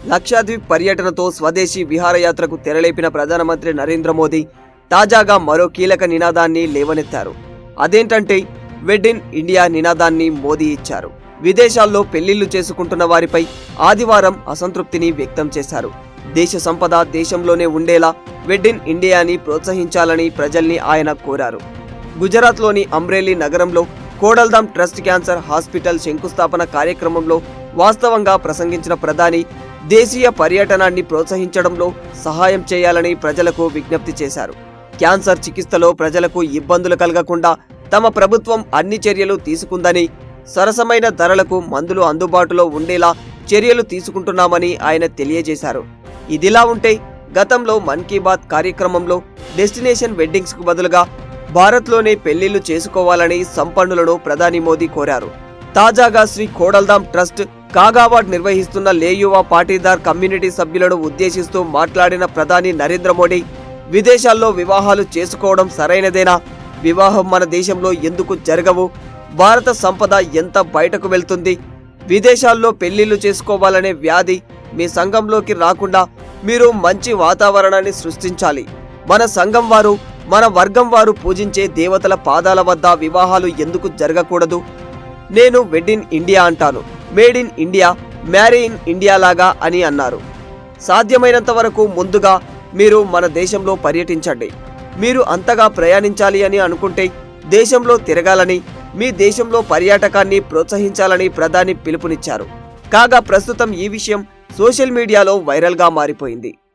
లక్షద్వీప్ పర్యటనతో స్వదేశీ విహారయాత్రకు తెరలేపిన ప్రధానమంత్రి నరేంద్ర మోదీ తాజాగా మరో కీలక నినాదాన్ని లేవనెత్తారు. అదేంటంటే వెడ్ ఇన్ ఇండియా నినాదాన్ని మోదీ ఇచ్చారు. విదేశాల్లో పెళ్లిళ్లు చేసుకుంటున్న వారిపై ఆదివారం అసంతృప్తిని వ్యక్తం చేశారు. దేశ సంపద దేశంలోనే ఉండేలా వెడ్ ఇన్ ఇండియాని ప్రోత్సహించాలని ప్రజల్ని ఆయన కోరారు. గుజరాత్లోని అమ్రేలీ నగరంలో కోడల్ధామ్ ట్రస్ట్ క్యాన్సర్ హాస్పిటల్ శంకుస్థాపన కార్యక్రమంలో వాస్తవంగా ప్రసంగించిన ప్రధాని దేశీయ పర్యటనాన్ని ప్రోత్సహించడంలో సహాయం చేయాలని ప్రజలకు విజ్ఞప్తి చేశారు. క్యాన్సర్ చికిత్సలో ప్రజలకు ఇబ్బందులు కలగకుండా తమ ప్రభుత్వం అన్ని చర్యలు తీసుకుందని, సరసమైన ధరలకు మందులు అందుబాటులో ఉండేలా చర్యలు తీసుకుంటున్నామని ఆయన తెలియజేశారు. ఇదిలా ఉంటే గతంలో మన్ కీ బాత్ కార్యక్రమంలో డెస్టినేషన్ వెడ్డింగ్స్ కు బదులుగా భారత్లోనే పెళ్లిళ్లు చేసుకోవాలని సంపన్నులను ప్రధాని మోదీ కోరారు. తాజాగా శ్రీ ఖోడల్ధామ్ ట్రస్ట్ కాగావాడ్ నిర్వహిస్తున్న లేయువా పాటీదార్ కమ్యూనిటీ సభ్యులను ఉద్దేశిస్తూ మాట్లాడిన ప్రధాని నరేంద్ర మోడీ విదేశాల్లో వివాహాలు చేసుకోవడం సరైనదేనా? వివాహం మన దేశంలో ఎందుకు జరగవు? భారత సంపద ఎంత బయటకు వెళ్తుంది? విదేశాల్లో పెళ్లిళ్లు చేసుకోవాలనే వ్యాధి మీ సంఘంలోకి రాకుండా మీరు మంచి వాతావరణాన్ని సృష్టించాలి. మన సంఘం వారు, మన వర్గం వారు పూజించే దేవతల పాదాల వద్ద వివాహాలు ఎందుకు జరగకూడదు? నేను వెడ్ ఇన్ ఇండియా అంటాను, made in India, marry in India లాగా అని అన్నారు. సాధ్యమైనంత వరకు ముందుగా మీరు మన దేశంలో పర్యటించండి. మీరు అంతగా ప్రయాణించాలి అని అనుకుంటే దేశంలో తిరగాలని, మీ దేశంలో పర్యాటకాన్ని ప్రోత్సహించాలని ప్రధాని పిలుపునిచ్చారు. కాగా ప్రస్తుతం ఈ విషయం సోషల్ మీడియాలో వైరల్గా మారిపోయింది.